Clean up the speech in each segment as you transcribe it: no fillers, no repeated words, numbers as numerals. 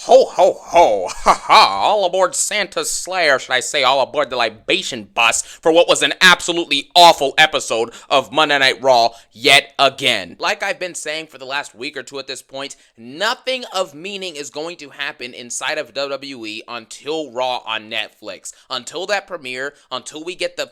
Ho, ho, ho, ha ha, all aboard Santa's sleigh, or should I say all aboard the libation bus for what was an absolutely awful episode of Monday Night Raw yet again. Like I've been saying for the last week or two at this point, nothing of meaning is going to happen inside of WWE until Raw on Netflix. Until that premiere, until we get the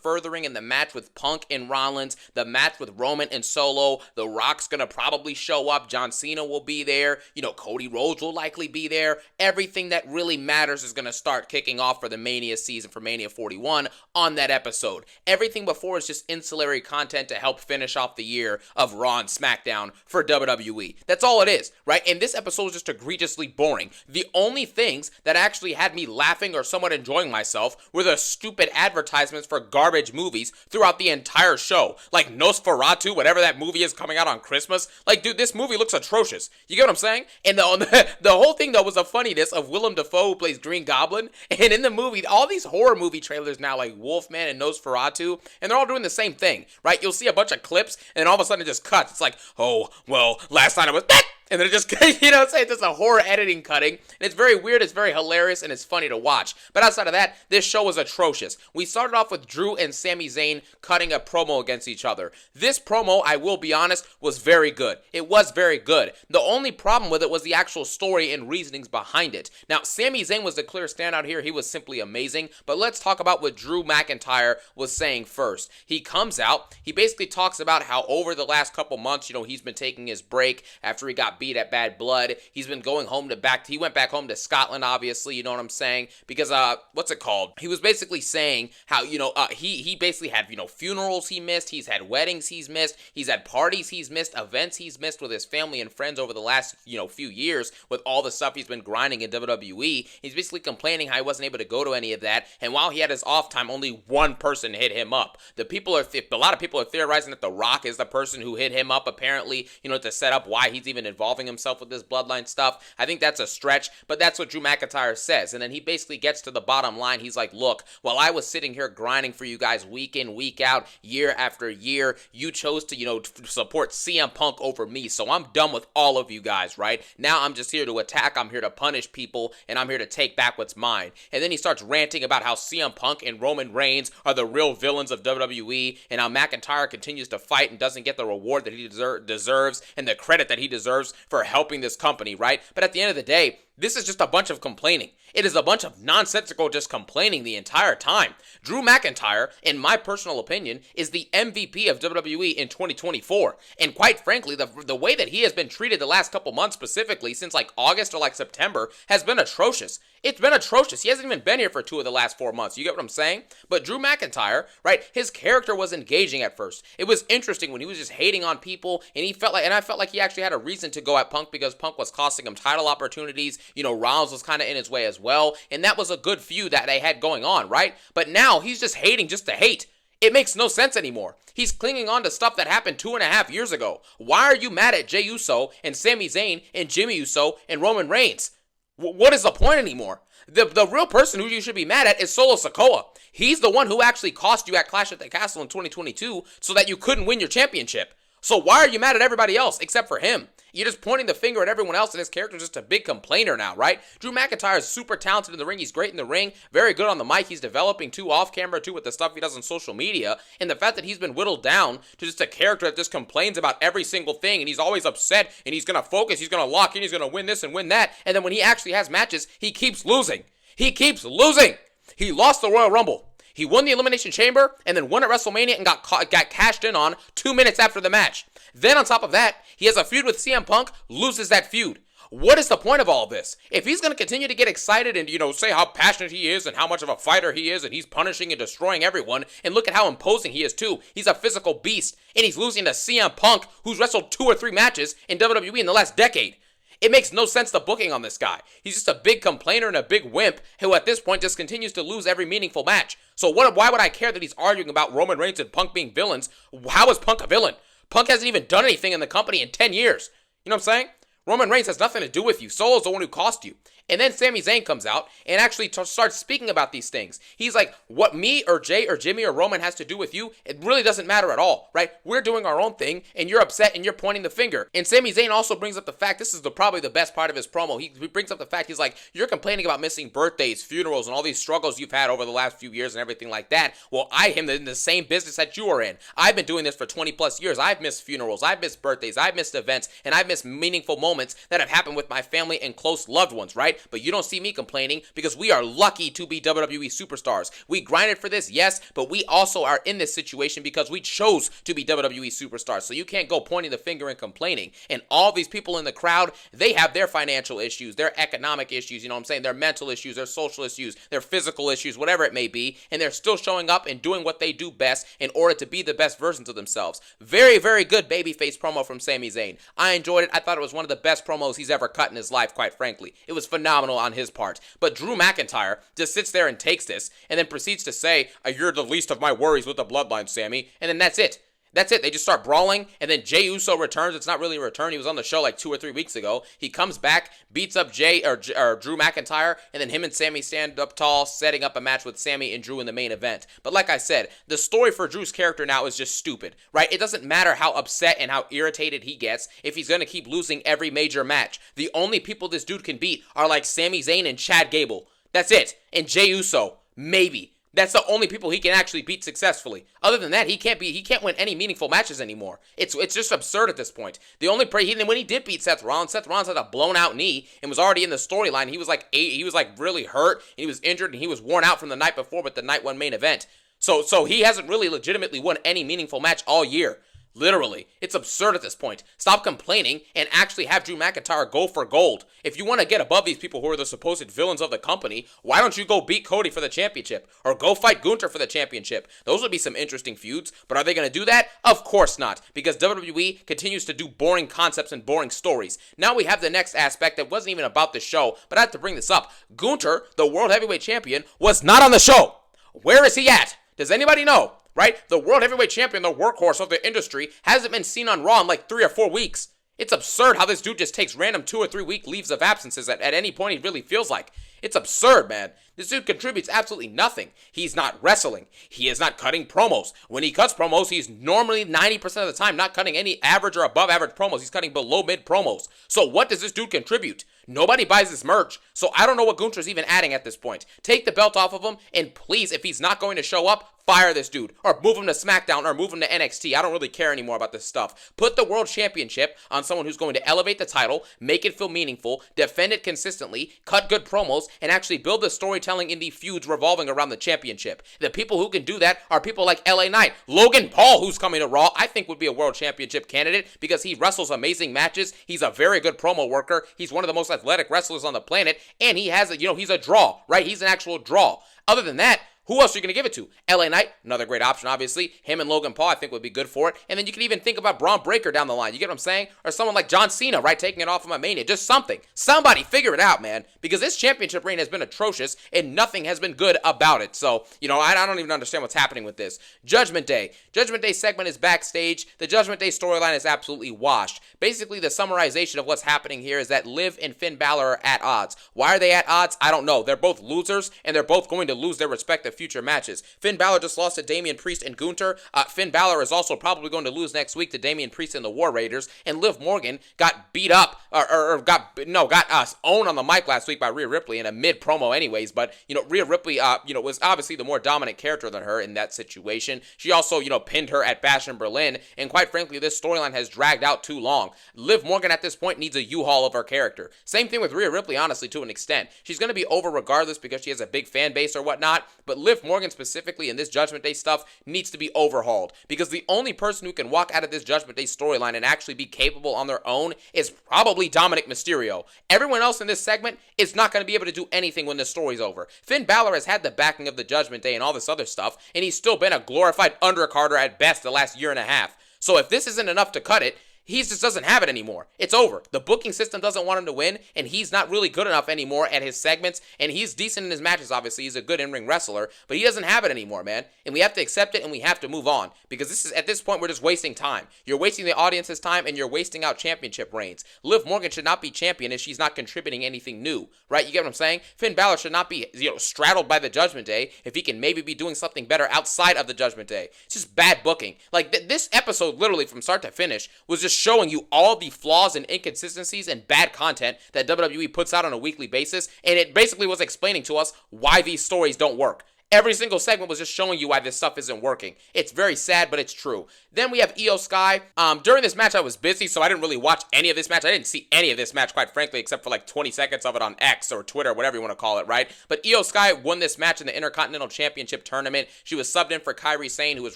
furthering in the match with Punk and Rollins, the match with Roman and Solo, The Rock's gonna probably show up, John Cena will be there, Cody Rhodes will likely be there. Everything that really matters is going to start kicking off for the Mania season, for Mania 41 on that episode. Everything before is just ancillary content to help finish off the year of Raw and SmackDown for WWE. That's all it is, right? And this episode was just egregiously boring. The only things that actually had me laughing or somewhat enjoying myself were the stupid advertisements for garbage movies throughout the entire show. Like Nosferatu, whatever that movie is coming out on Christmas. Like, dude, this movie looks atrocious. You get what I'm saying? And the whole thing, though, was the funniness of Willem Dafoe, who plays Green Goblin. And in the movie, all these horror movie trailers now, like Wolfman and Nosferatu, and they're all doing the same thing, right? You'll see a bunch of clips, and then all of a sudden it just cuts. It's like, oh, well, last night I was... And then it just, it's just a horror editing cutting. And it's very weird, it's very hilarious, and it's funny to watch. But outside of that, this show was atrocious. We started off with Drew and Sami Zayn cutting a promo against each other. This promo, I will be honest, was very good. It was very good. The only problem with it was the actual story and reasonings behind it. Now, Sami Zayn was the clear standout here. He was simply amazing. But let's talk about what Drew McIntyre was saying first. He comes out, he basically talks about how over the last couple months, he's been taking his break after he got beat at Bad Blood. He's been going home he went back home to Scotland, obviously, you know what I'm saying? Because, what's it called? He was basically saying how, he basically had, funerals he missed, he's had weddings he's missed, he's had parties he's missed, events he's missed with his family and friends over the last, few years with all the stuff he's been grinding in WWE. He's basically complaining how he wasn't able to go to any of that, and while he had his off time, only one person hit him up. A lot of people are theorizing that The Rock is the person who hit him up, apparently, to set up why he's even involving himself with this bloodline stuff. I think that's a stretch, but that's what Drew McIntyre says. And then he basically gets to the bottom line. He's like, look, while I was sitting here grinding for you guys week in, week out, year after year, you chose to, support CM Punk over me. So I'm done with all of you guys, right? Now I'm just here to attack. I'm here to punish people, and I'm here to take back what's mine. And then he starts ranting about how CM Punk and Roman Reigns are the real villains of WWE, and how McIntyre continues to fight and doesn't get the reward that he deserves and the credit that he deserves for helping this company, right? But at the end of the day, this is just a bunch of complaining. It is a bunch of nonsensical just complaining the entire time. Drew McIntyre, in my personal opinion, is the MVP of WWE in 2024. And quite frankly, the way that he has been treated the last couple months, specifically since like August or like September, has been atrocious. It's been atrocious. He hasn't even been here for 2 of the last 4 months. You get what I'm saying? But Drew McIntyre, right, his character was engaging at first. It was interesting when he was just hating on people, and I felt like he actually had a reason to go at Punk because Punk was costing him title opportunities. Rollins was kind of in his way as well, and that was a good feud that they had going on, right? But now he's just hating just to hate. It makes no sense anymore. He's clinging on to stuff that happened 2.5 years ago. Why are you mad at Jey Uso and Sami Zayn and Jimmy Uso and Roman Reigns? What is the point anymore? The real person who you should be mad at is Solo Sikoa. He's the one who actually cost you at Clash at the Castle in 2022 so that you couldn't win your championship. So why are you mad at everybody else except for him? You're just pointing the finger at everyone else, and his character's just a big complainer now, right? Drew McIntyre is super talented in the ring. He's great in the ring, very good on the mic. He's developing too off camera, too, with the stuff he does on social media. And the fact that he's been whittled down to just a character that just complains about every single thing, and he's always upset, and he's going to focus, he's going to lock in, he's going to win this and win that. And then when he actually has matches, he keeps losing. He keeps losing. He lost the Royal Rumble. He won the Elimination Chamber and then won at WrestleMania and got cashed in on 2 minutes after the match. Then on top of that, he has a feud with CM Punk, loses that feud. What is the point of all of this? If he's going to continue to get excited and, say how passionate he is and how much of a fighter he is and he's punishing and destroying everyone, and look at how imposing he is too. He's a physical beast, and he's losing to CM Punk, who's wrestled 2 or 3 matches in WWE in the last decade. It makes no sense the booking on this guy. He's just a big complainer and a big wimp who at this point just continues to lose every meaningful match. So why would I care that he's arguing about Roman Reigns and Punk being villains? How is Punk a villain? Punk hasn't even done anything in the company in 10 years. You know what I'm saying? Roman Reigns has nothing to do with you. Solo's the one who cost you. And then Sami Zayn comes out and actually starts speaking about these things. He's like, what me or Jay or Jimmy or Roman has to do with you, it really doesn't matter at all, right? We're doing our own thing, and you're upset and you're pointing the finger. And Sami Zayn also brings up the fact, this is probably the best part of his promo. He brings up the fact, he's like, you're complaining about missing birthdays, funerals, and all these struggles you've had over the last few years and everything like that. Well, I am in the same business that you are in. I've been doing this for 20 plus years. I've missed funerals, I've missed birthdays, I've missed events, and I've missed meaningful moments that have happened with my family and close loved ones, right? But you don't see me complaining because we are lucky to be WWE superstars. We grinded for this, yes, but we also are in this situation because we chose to be WWE superstars. So you can't go pointing the finger and complaining. And all these people in the crowd, they have their financial issues, their economic issues, you know what I'm saying, their mental issues, their social issues, their physical issues, whatever it may be, and they're still showing up and doing what they do best in order to be the best versions of themselves. Very, very good babyface promo from Sami Zayn. I enjoyed it. I thought it was one of the best promos he's ever cut in his life, quite frankly. It was phenomenal on his part. But Drew McIntyre just sits there and takes this and then proceeds to say, you're the least of my worries with the bloodline, Sammy. And then that's it. That's it. They just start brawling, and then Jey Uso returns. It's not really a return. He was on the show like 2 or 3 weeks ago. He comes back, beats up Drew McIntyre, and then him and Sammy stand up tall, setting up a match with Sammy and Drew in the main event. But like I said, the story for Drew's character now is just stupid, right? It doesn't matter how upset and how irritated he gets if he's going to keep losing every major match. The only people this dude can beat are like Sami Zayn and Chad Gable. That's it. And Jey Uso, maybe. That's the only people he can actually beat successfully. Other than that, he can't win any meaningful matches anymore. It's just absurd at this point. The only when he did beat Seth Rollins had a blown out knee and was already in the storyline. He was like really hurt, and he was injured, and he was worn out from the night before with the night one main event. So he hasn't really legitimately won any meaningful match all year. Literally. It's absurd at this point. Stop complaining and actually have Drew McIntyre go for gold. If you want to get above these people who are the supposed villains of the company, why don't you go beat Cody for the championship? Or go fight Gunther for the championship? Those would be some interesting feuds. But are they going to do that? Of course not. Because WWE continues to do boring concepts and boring stories. Now we have the next aspect that wasn't even about the show, but I have to bring this up. Gunther, the World Heavyweight Champion, was not on the show. Where is he at? Does anybody know? Right? The World Heavyweight Champion, the workhorse of the industry, hasn't been seen on Raw in like 3 or 4 weeks. It's absurd how this dude just takes random 2 or 3 week leaves of absences at any point he really feels like. It's absurd, man. This dude contributes absolutely nothing. He's not wrestling. He is not cutting promos. When he cuts promos, he's normally 90% of the time not cutting any average or above average promos. He's cutting below mid promos. So what does this dude contribute? Nobody buys this merch, so I don't know what Gunther's even adding at this point. Take the belt off of him, and please, if he's not going to show up, fire this dude, or move him to SmackDown, or move him to NXT. I don't really care anymore about this stuff. Put the World Championship on someone who's going to elevate the title, make it feel meaningful, defend it consistently, cut good promos, and actually build the storytelling in the feuds revolving around the championship. The people who can do that are people like LA Knight. Logan Paul, who's coming to Raw, I think would be a World Championship candidate because he wrestles amazing matches. He's a very good promo worker. He's one of the most athletic wrestlers on the planet, and he has he's a draw, right? He's an actual draw. Other than that, who else are you going to give it to? LA Knight, another great option, obviously. Him and Logan Paul, I think, would be good for it. And then you can even think about Braun Breaker down the line. You get what I'm saying? Or someone like John Cena, right? Taking it off of my Mania. Just something. Somebody figure it out, man. Because this championship reign has been atrocious, and nothing has been good about it. So, I don't even understand what's happening with this. Judgment Day. Judgment Day segment is backstage. The Judgment Day storyline is absolutely washed. Basically, the summarization of what's happening here is that Liv and Finn Balor are at odds. Why are they at odds? I don't know. They're both losers, and they're both going to lose their respective future matches. Finn Balor just lost to Damian Priest and Gunther. Finn Balor is also probably going to lose next week to Damian Priest and the War Raiders. And Liv Morgan got beat up, got owned on the mic last week by Rhea Ripley in a mid-promo anyways. But, Rhea Ripley, was obviously the more dominant character than her in that situation. She also, pinned her at Bash in Berlin. And quite frankly, this storyline has dragged out too long. Liv Morgan at this point needs a U-Haul of her character. Same thing with Rhea Ripley, honestly, to an extent. She's going to be over regardless because she has a big fan base or whatnot. But Liv Morgan specifically in this Judgment Day stuff needs to be overhauled because the only person who can walk out of this Judgment Day storyline and actually be capable on their own is probably Dominic Mysterio. Everyone else in this segment is not going to be able to do anything when the story's over. Finn Balor has had the backing of the Judgment Day and all this other stuff, and he's still been a glorified undercarder at best the last year and a half. So if this isn't enough to cut it, He just doesn't have it anymore. It's over. The booking system doesn't want him to win, and he's not really good enough anymore at his segments, and he's decent in his matches, obviously. He's a good in-ring wrestler, but he doesn't have it anymore, man. And we have to accept it, and we have to move on, because at this point, we're just wasting time. You're wasting the audience's time, and you're wasting out championship reigns. Liv Morgan should not be champion if she's not contributing anything new, right? You get what I'm saying? Finn Balor should not be, straddled by the Judgment Day if he can maybe be doing something better outside of the Judgment Day. It's just bad booking. Like, this episode, literally, from start to finish, was just showing you all the flaws and inconsistencies and bad content that WWE puts out on a weekly basis, and it basically was explaining to us why these stories don't work. Every single segment was just showing you why this stuff isn't working. It's very sad, but it's true. Then we have Io Sky. During this match, I was busy, so I didn't really watch any of this match. I didn't see any of this match, quite frankly, except for like 20 seconds of it on X or Twitter, whatever you want to call it, right? But Io Sky won this match in the Intercontinental Championship Tournament. She was subbed in for Kairi Sane, who was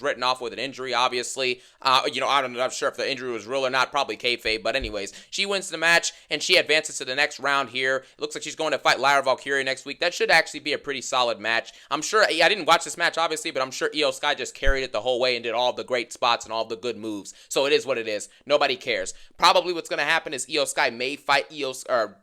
written off with an injury, obviously. I'm not sure if the injury was real or not, probably kayfabe, but anyways, she wins the match, and she advances to the next round here. It looks like she's going to fight Lyra Valkyria next week. That should actually be a pretty solid match. I'm sure, I didn't watch this match, obviously, but I'm sure Io Sky just carried it the whole way and did all the great spots and all the good moves. So it is what it is. Nobody cares. Probably what's going to happen is Io Sky may fight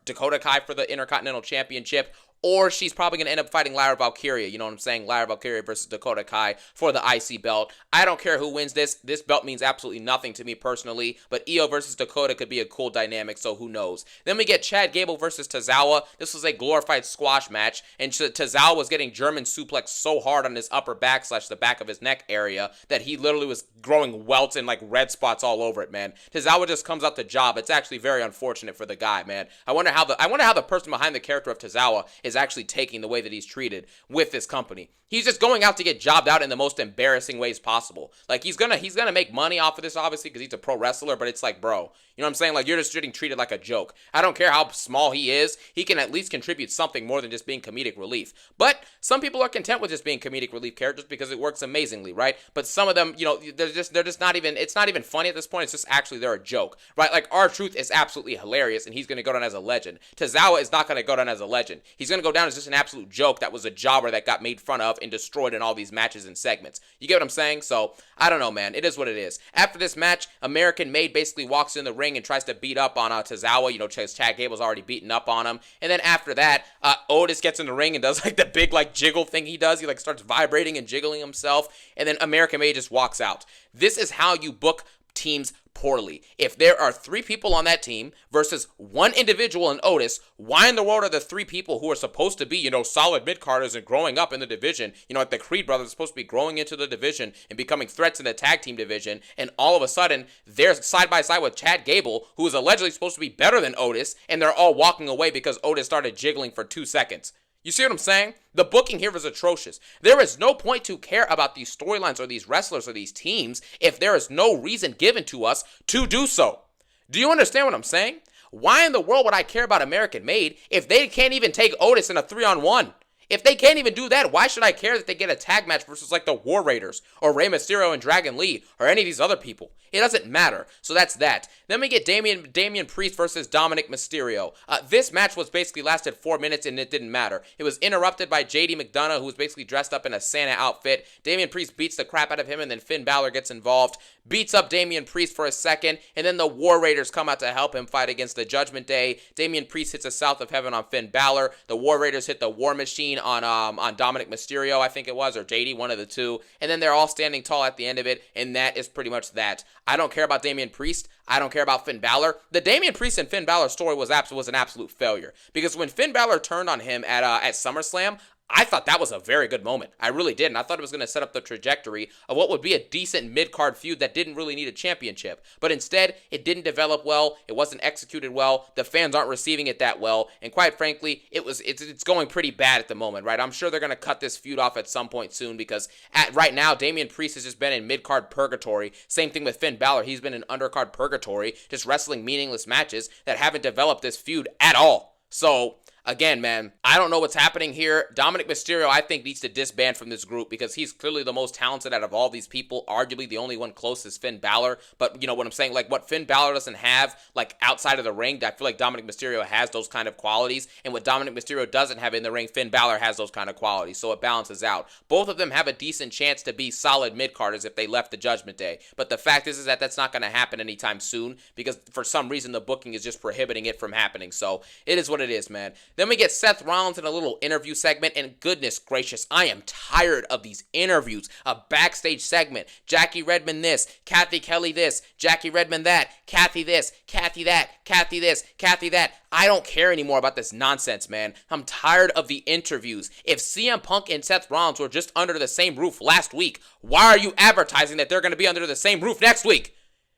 Dakota Kai for the Intercontinental Championship, or she's probably going to end up fighting Lyra Valkyria. You know what I'm saying? Lyra Valkyria versus Dakota Kai for the IC belt. I don't care who wins this. This belt means absolutely nothing to me personally, but Io versus Dakota could be a cool dynamic, so who knows? Then we get Chad Gable versus Tazawa. This was a glorified squash match, and Tazawa was getting German suplex so hard on his upper back / the back of his neck area that he literally was growing welts and like red spots all over it, man. Tazawa just comes out the job. It's actually very unfortunate for the guy, man. I wonder how the person behind the character of Tazawa is actually taking the way that he's treated with this company. He's just going out to get jobbed out in the most embarrassing ways possible. Like, he's gonna make money off of this, obviously, because he's a pro wrestler, but it's like, bro, you know what I'm saying? Like, you're just getting treated like a joke. I don't care how small he is, he can at least contribute something more than just being comedic relief. But some people are content with just being comedic relief characters because it works amazingly, right? But some of them, they're just not even, it's not even funny at this point, it's just actually they're a joke, right? Like, R-Truth is absolutely hilarious, and he's gonna go down as a legend. Tazawa is not gonna go down as a legend. He's gonna go down as just an absolute joke that was a jobber that got made fun of and destroyed in all these matches and segments. You get what I'm saying? So, I don't know, man. It is what it is. After this match, American Made basically walks in the ring and tries to beat up on Tazawa. Chad Gable's already beaten up on him. And then after that, Otis gets in the ring and does like the big like jiggle thing he does. He like starts vibrating and jiggling himself. And then American Made just walks out. This is how you book teams poorly. If there are 3 people on that team versus 1 individual in Otis, why in the world are the 3 people who are supposed to be, solid mid-carders and growing up in the division, like the Creed brothers are supposed to be growing into the division and becoming threats in the tag team division, and all of a sudden, they're side by side with Chad Gable, who is allegedly supposed to be better than Otis, and they're all walking away because Otis started jiggling for 2 seconds. You see what I'm saying? The booking here is atrocious. There is no point to care about these storylines or these wrestlers or these teams if there is no reason given to us to do so. Do you understand what I'm saying? Why in the world would I care about American Made if they can't even take Otis in a 3-on-1? If they can't even do that, why should I care that they get a tag match versus like the War Raiders or Rey Mysterio and Dragon Lee or any of these other people? It doesn't matter. So that's that. Then we get Damian Priest versus Dominic Mysterio. This match was basically lasted 4 minutes and it didn't matter. It was interrupted by JD McDonough, who was basically dressed up in a Santa outfit. Damian Priest beats the crap out of him, and then Finn Balor gets involved, beats up Damian Priest for a second, and then the War Raiders come out to help him fight against the Judgment Day. Damian Priest hits a South of Heaven on Finn Balor. The War Raiders hit the War Machine on Dominic Mysterio, I think it was, or JD, one of the two, and then they're all standing tall at the end of it, and that is pretty much that. I don't care about Damian Priest. I don't care about Finn Balor. The Damian Priest and Finn Balor story was an absolute failure, because when Finn Balor turned on him at SummerSlam, I thought that was a very good moment. I really did, and I thought it was going to set up the trajectory of what would be a decent mid-card feud that didn't really need a championship. But instead, it didn't develop well, it wasn't executed well, the fans aren't receiving it that well, and quite frankly, it's going pretty bad at the moment, right? I'm sure they're going to cut this feud off at some point soon, because right now, Damian Priest has just been in mid-card purgatory. Same thing with Finn Balor. He's been in undercard purgatory, just wrestling meaningless matches that haven't developed this feud at all. So Again, man, I don't know what's happening here. Dominic Mysterio, I think, needs to disband from this group because he's clearly the most talented out of all these people. Arguably, the only one close is Finn Balor. But you know what I'm saying? Like, what Finn Balor doesn't have, like, outside of the ring, I feel like Dominic Mysterio has those kind of qualities. And what Dominic Mysterio doesn't have in the ring, Finn Balor has those kind of qualities. So it balances out. Both of them have a decent chance to be solid mid-carders if they left the Judgment Day. But the fact is that that's not going to happen anytime soon because for some reason the booking is just prohibiting it from happening. So it is what it is, man. Then we get Seth Rollins in a little interview segment, and goodness gracious, I am tired of these interviews. A backstage segment. Jackie Redmond this, Kathy Kelly this, Jackie Redmond that, Kathy this, Kathy that, Kathy this, Kathy that. I don't care anymore about this nonsense, man. I'm tired of the interviews. If CM Punk and Seth Rollins were just under the same roof last week, why are you advertising that they're going to be under the same roof next week?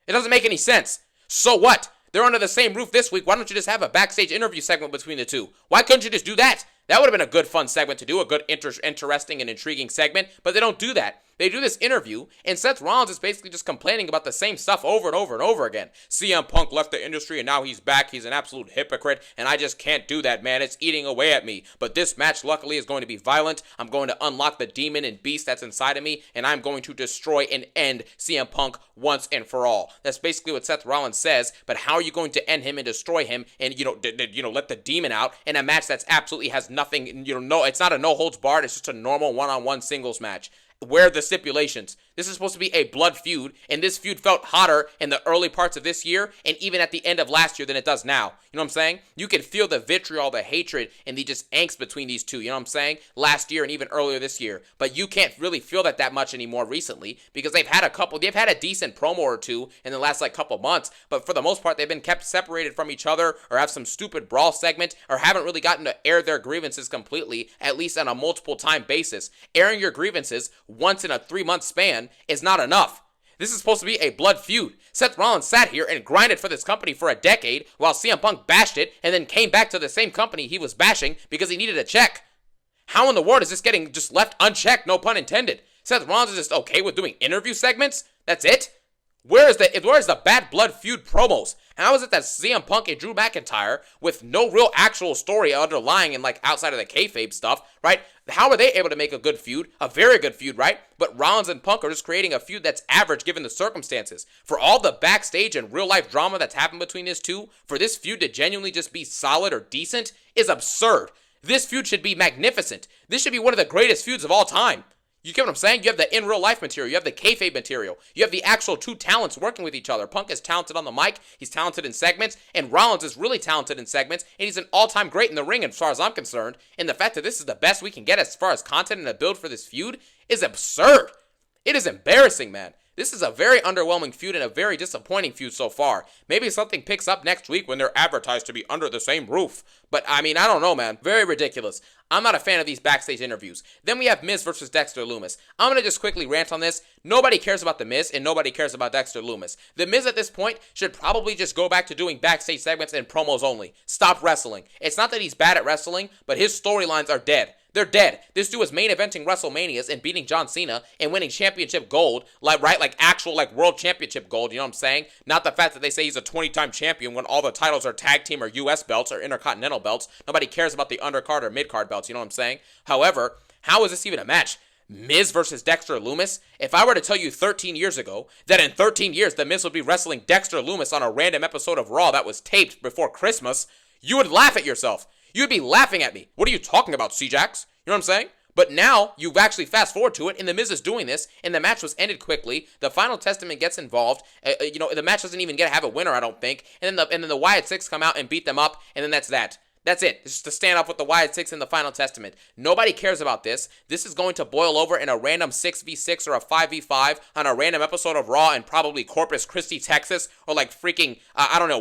It doesn't make any sense. So what? They're under the same roof this week. Why don't you just have a backstage interview segment between the two? Why couldn't you just do that? That would have been a good, fun segment to do, a good, interesting and intriguing segment, but they don't do that. They do this interview, and Seth Rollins is basically just complaining about the same stuff over and over and over again. CM Punk left the industry, and now he's back. He's an absolute hypocrite, and I just can't do that, man. It's eating away at me. But this match, luckily, is going to be violent. I'm going to unlock the demon and beast that's inside of me, and I'm going to destroy and end CM Punk once and for all. That's basically what Seth Rollins says, but how are you going to end him and destroy him and, let the demon out in a match that's absolutely has nothing, no, it's not a no-holds-barred. It's just a normal one-on-one singles match. Where are the stipulations? This is supposed to be a blood feud, and this feud felt hotter in the early parts of this year and even at the end of last year than it does now. You know what I'm saying? You can feel the vitriol, the hatred, and the just angst between these two. You know what I'm saying? Last year and even earlier this year. But you can't really feel that much anymore recently because they've had a decent promo or two in the last couple months, but for the most part, they've been kept separated from each other or have some stupid brawl segment or haven't really gotten to air their grievances completely, at least on a multiple time basis. Airing your grievances once in a 3-month span is not enough. This is supposed to be a blood feud. Seth Rollins sat here and grinded for this company for a decade while CM Punk bashed it and then came back to the same company he was bashing because he needed a check. How in the world is this getting just left unchecked, no pun intended? Seth Rollins is just okay with doing interview segments? That's it? Where is the bad blood feud promos? How is it that CM Punk and Drew McIntyre, with no real actual story underlying and outside of the kayfabe stuff, right? How are they able to make a good feud? A very good feud, right? But Rollins and Punk are just creating a feud that's average given the circumstances. For all the backstage and real life drama that's happened between these two, for this feud to genuinely just be solid or decent is absurd. This feud should be magnificent. This should be one of the greatest feuds of all time. You get what I'm saying? You have the in-real-life material. You have the kayfabe material. You have the actual two talents working with each other. Punk is talented on the mic. He's talented in segments. And Rollins is really talented in segments. And he's an all-time great in the ring as far as I'm concerned. And the fact that this is the best we can get as far as content and a build for this feud is absurd. It is embarrassing, man. This is a very underwhelming feud and a very disappointing feud so far. Maybe something picks up next week when they're advertised to be under the same roof. But, I don't know, man. Very ridiculous. I'm not a fan of these backstage interviews. Then we have Miz versus Dexter Lumis. I'm going to just quickly rant on this. Nobody cares about The Miz, and nobody cares about Dexter Lumis. The Miz at this point should probably just go back to doing backstage segments and promos only. Stop wrestling. It's not that he's bad at wrestling, but his storylines are dead. They're dead. This dude was main eventing WrestleManias and beating John Cena and winning championship gold, actual world championship gold, you know what I'm saying? Not the fact that they say he's a 20-time champion when all the titles are tag team or US belts or intercontinental belts. Nobody cares about the undercard or midcard belts, you know what I'm saying? However, how is this even a match? Miz versus Dexter Lumis? If I were to tell you 13 years ago that in 13 years the Miz would be wrestling Dexter Lumis on a random episode of Raw that was taped before Christmas, you would laugh at yourself. You'd be laughing at me. What are you talking about, C-Jax? You know what I'm saying? But now, you've actually fast forward to it, and The Miz is doing this, and the match was ended quickly. The Final Testament gets involved. The match doesn't even have a winner, I don't think. And then the Wyatt Six come out and beat them up, and then that's that. That's it. It's just to stand up with the Wyatt Six in the Final Testament. Nobody cares about this. This is going to boil over in a random 6v6 or a 5v5 on a random episode of Raw in probably Corpus Christi, Texas, or freaking,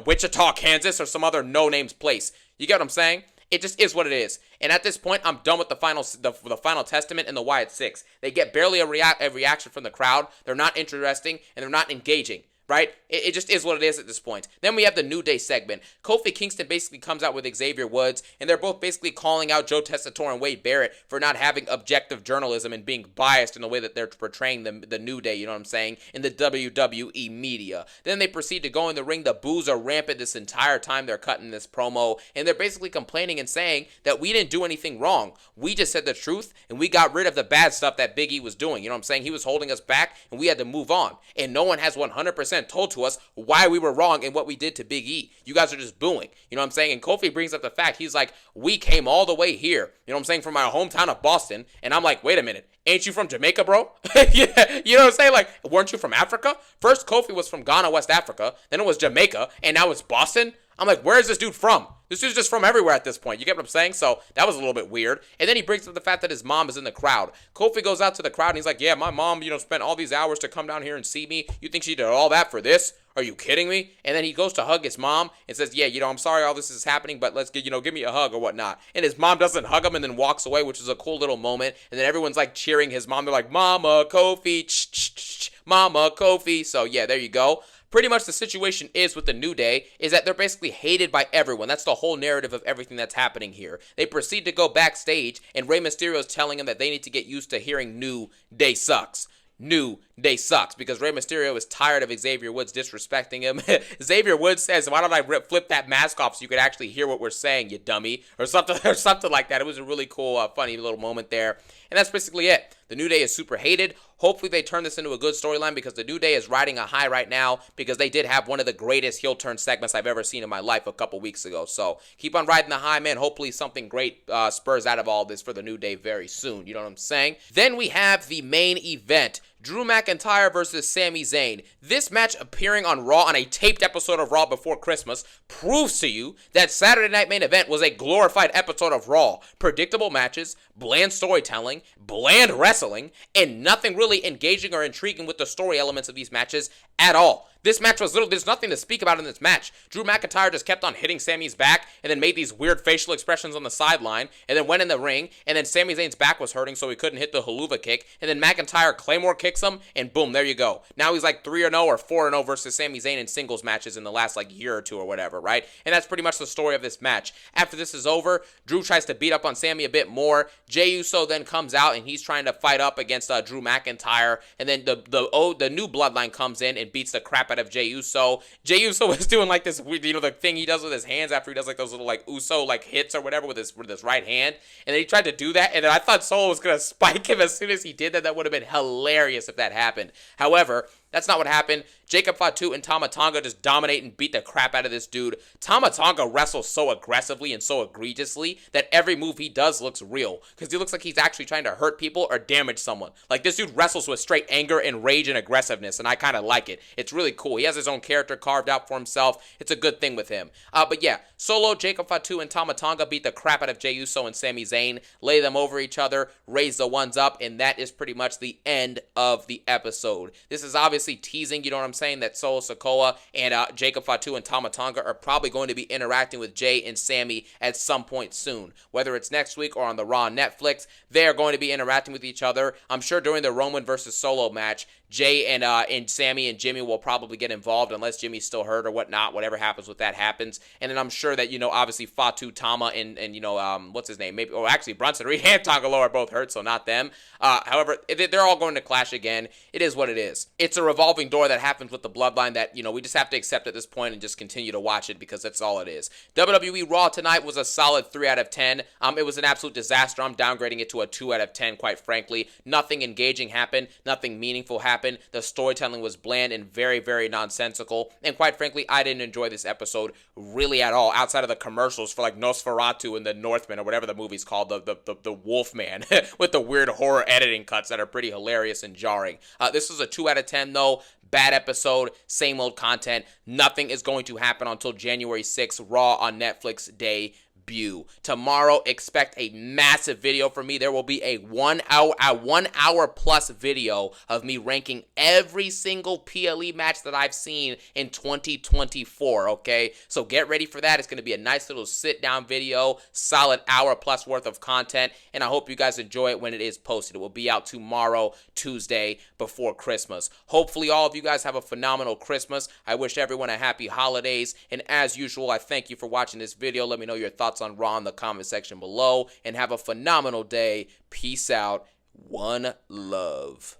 Wichita, Kansas, or some other no-names place. You get what I'm saying? It just is what it is. And at this point, I'm done with the Final Testament and the Wyatt Six. They get barely a reaction from the crowd. They're not interesting, and they're not engaging. right? It just is what it is at this point. Then we have the New Day segment. Kofi Kingston basically comes out with Xavier Woods, and they're both basically calling out Joe Tessitore and Wade Barrett for not having objective journalism and being biased in the way that they're portraying the New Day, you know what I'm saying, in the WWE media. Then they proceed to go in the ring. The boos are rampant this entire time they're cutting this promo, and they're basically complaining and saying that we didn't do anything wrong. We just said the truth, and we got rid of the bad stuff that Big E was doing. You know what I'm saying? He was holding us back, and we had to move on. And no one has 100% told to us why we were wrong and what we did to Big E. You guys are just booing. You know what I'm saying? And Kofi brings up the fact, he's like, we came all the way here, you know what I'm saying, from my hometown of Boston. And I'm like, wait a minute. Ain't you from Jamaica, bro? Yeah, you know what I'm saying? Like, weren't you from Africa? First, Kofi was from Ghana, West Africa. Then it was Jamaica. And now it's Boston. I'm like, where is this dude from? This dude's just from everywhere at this point. You get what I'm saying? So that was a little bit weird. And then he brings up the fact that his mom is in the crowd. Kofi goes out to the crowd and he's like, yeah, my mom, spent all these hours to come down here and see me. You think she did all that for this? Are you kidding me? And then he goes to hug his mom and says, yeah, I'm sorry all this is happening, but let's get, give me a hug or whatnot. And his mom doesn't hug him and then walks away, which is a cool little moment. And then everyone's like cheering his mom. They're like, Mama Kofi, Mama Kofi. So yeah, there you go. Pretty much the situation is with the New Day is that they're basically hated by everyone. That's the whole narrative of everything that's happening here. They proceed to go backstage, and Rey Mysterio is telling them that they need to get used to hearing New Day sucks. New Day sucks, because Rey Mysterio is tired of Xavier Woods disrespecting him. Xavier Woods says, why don't I flip that mask off so you can actually hear what we're saying, you dummy, or something like that. It was a really cool, funny little moment there. And that's basically it. The New Day is super hated. Hopefully they turn this into a good storyline, because the New Day is riding a high right now, because they did have one of the greatest heel turn segments I've ever seen in my life a couple weeks ago. So keep on riding the high, man. Hopefully something great spurs out of all this for the New Day very soon. You know what I'm saying? Then we have the main event. Drew McIntyre versus Sami Zayn. This match appearing on Raw on a taped episode of Raw before Christmas proves to you that Saturday Night Main Event was a glorified episode of Raw. Predictable matches, bland storytelling, bland wrestling, and nothing really engaging or intriguing with the story elements of these matches at all. This match was there's nothing to speak about in this match. Drew McIntyre just kept on hitting Sami's back and then made these weird facial expressions on the sideline and then went in the ring, and then Sami Zayn's back was hurting so he couldn't hit the haluva kick, and then McIntyre Claymore kicks him, and boom, there you go. Now he's like 3-0 or 4-0 versus Sami Zayn in singles matches in the last year or two or whatever, right? And that's pretty much the story of this match. After this is over, Drew tries to beat up on Sami a bit more. Jey Uso then comes out and he's trying to fight up against Drew McIntyre, and then the new bloodline comes in and beats the crap out of Jey Uso. Jey Uso was doing like this, the thing he does with his hands after he does like those little Uso hits or whatever with his right hand, and then he tried to do that, and then I thought Solo was gonna spike him as soon as he did that. That would have been hilarious if that happened. However, that's not what happened. Jacob Fatu and Tama Tonga just dominate and beat the crap out of this dude. Tama Tonga wrestles so aggressively and so egregiously that every move he does looks real, because he looks like he's actually trying to hurt people or damage someone. Like, this dude wrestles with straight anger and rage and aggressiveness, and I kind of like it. It's really cool. He has his own character carved out for himself. It's a good thing with him. But yeah, Solo, Jacob Fatu, and Tama Tonga beat the crap out of Jey Uso and Sami Zayn, lay them over each other, raise the ones up, and that is pretty much the end of the episode. This is obviously teasing, you know what I'm saying, that Solo Sikoa and Jacob Fatu and Tama Tonga are probably going to be interacting with Jey and Sami at some point soon. Whether it's next week or on the Raw Netflix, they are going to be interacting with each other. I'm sure during the Roman versus Solo match, Jey and Sami and Jimmy will probably get involved unless Jimmy's still hurt or whatnot. Whatever happens with that happens. And then I'm sure that, obviously Fatu, Tama, and what's his name? Maybe, actually Brunson Reed and Tonga Loa are both hurt, so not them. However, they're all going to clash again. It is what it is. It's a revolving door that happens with the bloodline that, we just have to accept at this point and just continue to watch it, because that's all it is. WWE Raw tonight was a solid 3 out of 10. It was an absolute disaster. I'm downgrading it to a 2 out of 10, quite frankly. Nothing engaging happened. Nothing meaningful happened. The storytelling was bland and very, very nonsensical. And quite frankly, I didn't enjoy this episode really at all, outside of the commercials for Nosferatu and the Northman or whatever the movie's called, the Wolfman, with the weird horror editing cuts that are pretty hilarious and jarring. This was a 2 out of 10 though. Bad episode, same old content. Nothing is going to happen until January 6th, Raw on Netflix debut. debut. Tomorrow, expect a massive video from me. There will be a 1 hour plus video of me ranking every single PLE match that I've seen in 2024, okay? So get ready for that. It's going to be a nice little sit-down video, solid hour plus worth of content, and I hope you guys enjoy it when it is posted. It will be out tomorrow, Tuesday, before Christmas. Hopefully all of you guys have a phenomenal Christmas. I wish everyone a happy holidays, and as usual, I thank you for watching this video. Let me know your thoughts on Raw in the comment section below, and have a phenomenal day. Peace out. One love.